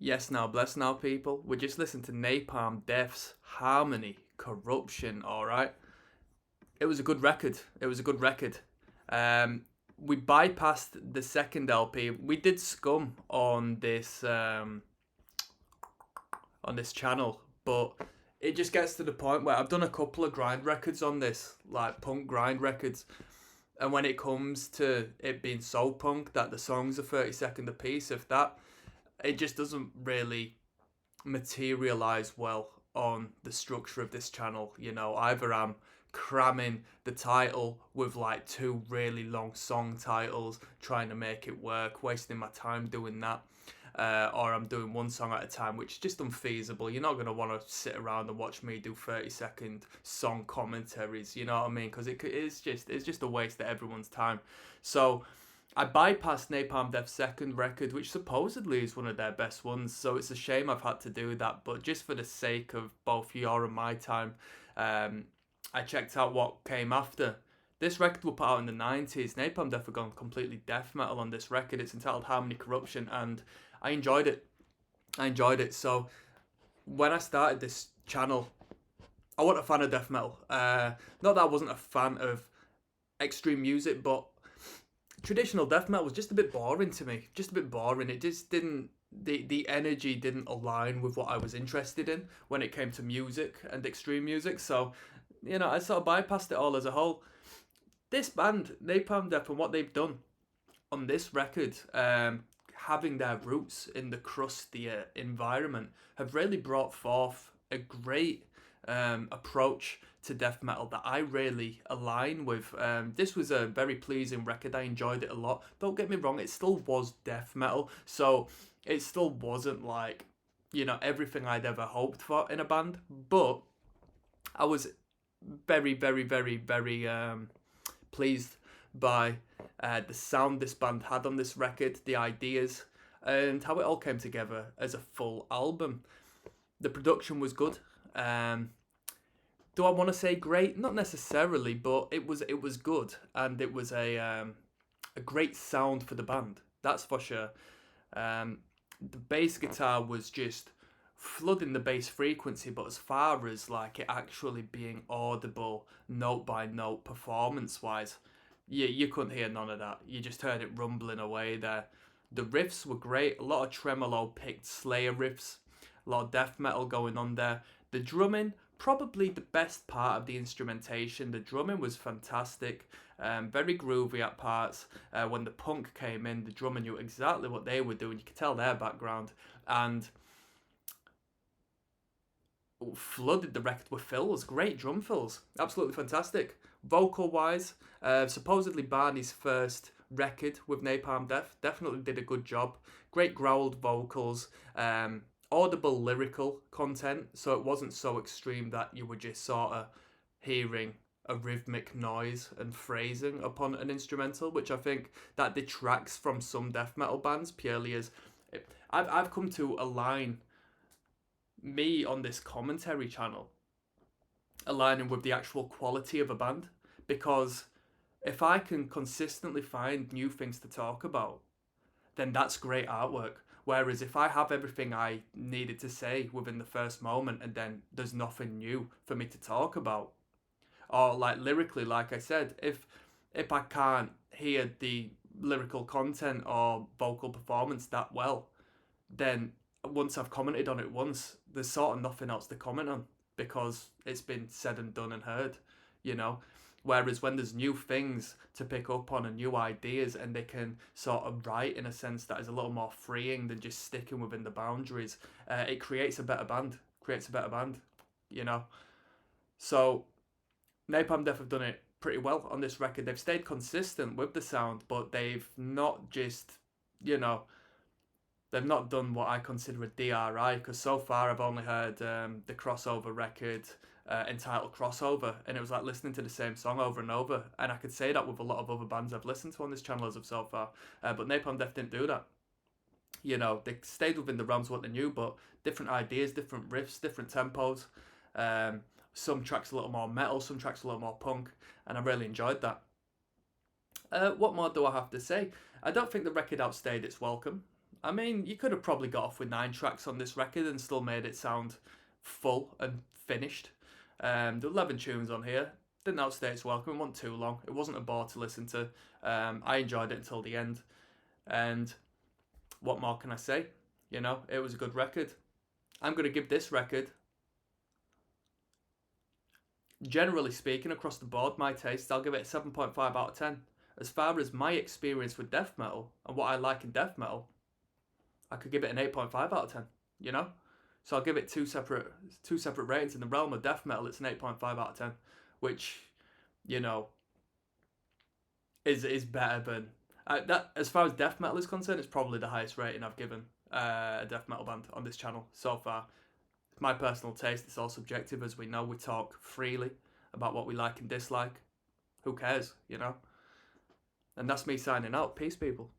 Yes, now, bless now, people. We just listened to Napalm Death's Harmony Corruption, alright? It was a good record. It was a good record. Um, we bypassed the second LP. We did Scum on this channel, but it just gets to the point where I've done a couple of grind records on this, like punk grind records. And when it comes to it being so punk that the songs are 30-second a piece, if that, it just doesn't really materialize well on the structure of this channel. Either I'm cramming the title with like two really long song titles, trying to make it work, wasting my time doing that. Or I'm doing one song at a time, which is just unfeasible. You're not going to want to sit around and watch me do 30-second song commentaries, you know what I mean? Because it's just a waste of everyone's time. So I bypassed Napalm Death's second record, which supposedly is one of their best ones, so it's a shame I've had to do that, but just for the sake of both your and my time, I checked out what came after. This record was put out in the 90s. Napalm Death have gone completely death metal on this record. It's entitled Harmony Corruption, and I enjoyed it. So when I started this channel, I wasn't a fan of death metal. Not that I wasn't a fan of extreme music, but traditional death metal was just a bit boring to me. Just a bit boring. It just didn't. The energy didn't align with what I was interested in when it came to music and extreme music. So, I sort of bypassed it all as a whole. This band, Napalm Death, and what they've done on this record, having their roots in the crustier environment, have really brought forth a great approach to death metal that I really align with. This was a very pleasing record. I enjoyed it a lot. Don't get me wrong, it still was death metal, so it still wasn't like, everything I'd ever hoped for in a band, but I was very, very, very, very pleased by the sound this band had on this record, the ideas, and how it all came together as a full album. The production was good. Do I want to say great? Not necessarily, but it was good, and it was a great sound for the band. That's for sure. The bass guitar was just flooding the bass frequency, but as far as like it actually being audible note by note performance wise, you couldn't hear none of that. You just heard it rumbling away there. The riffs were great. A lot of tremolo picked Slayer riffs, a lot of death metal going on there. The drumming, probably the best part of the instrumentation. The drumming was fantastic, very groovy at parts. When the punk came in, the drummer knew exactly what they were doing. You could tell their background, and flooded the record with fills, great drum fills, absolutely fantastic. Vocal wise, supposedly Barney's first record with Napalm Death, definitely did a good job. Great growled vocals, audible lyrical content, so it wasn't so extreme that you were just sort of hearing a rhythmic noise and phrasing upon an instrumental, which I think that detracts from some death metal bands purely as I've come to align me on this commentary channel aligning with the actual quality of a band, because if I can consistently find new things to talk about, then that's great artwork. Whereas if I have everything I needed to say within the first moment and then there's nothing new for me to talk about, or like lyrically, like I said, if I can't hear the lyrical content or vocal performance that well, then once I've commented on it once, there's sort of nothing else to comment on because it's been said and done and heard, you know. Whereas when there's new things to pick up on and new ideas, and they can sort of write in a sense that is a little more freeing than just sticking within the boundaries, it creates a better band. You know. So Napalm Death have done it pretty well on this record. They've stayed consistent with the sound, but they've not just, they've not done what I consider a DRI, because so far I've only heard the crossover record entitled Crossover, and it was like listening to the same song over and over, and I could say that with a lot of other bands I've listened to on this channel as of so far, but Napalm Death didn't do that. They stayed within the realms of what they knew, but different ideas, different riffs, different tempos, some tracks a little more metal, some tracks a little more punk, and I really enjoyed that. What more do I have to say? I don't think the record outstayed its welcome. I mean, you could have probably got off with 9 tracks on this record and still made it sound full and finished. There were 11 tunes on here. Didn't outstay its welcome. It wasn't too long. It wasn't a bore to listen to. I enjoyed it until the end. And what more can I say? You know, it was a good record. I'm going to give this record, generally speaking, across the board, my taste, I'll give it a 7.5 out of 10. As far as my experience with death metal and what I like in death metal, I could give it an 8.5 out of 10, you know? So I'll give it two separate ratings. In the realm of death metal, it's an 8.5 out of 10, which, you know, is better than... that. As far as death metal is concerned, it's probably the highest rating I've given a death metal band on this channel so far. It's my personal taste. It's all subjective, as we know. We talk freely about what we like and dislike. Who cares, you know? And that's me signing out. Peace, people.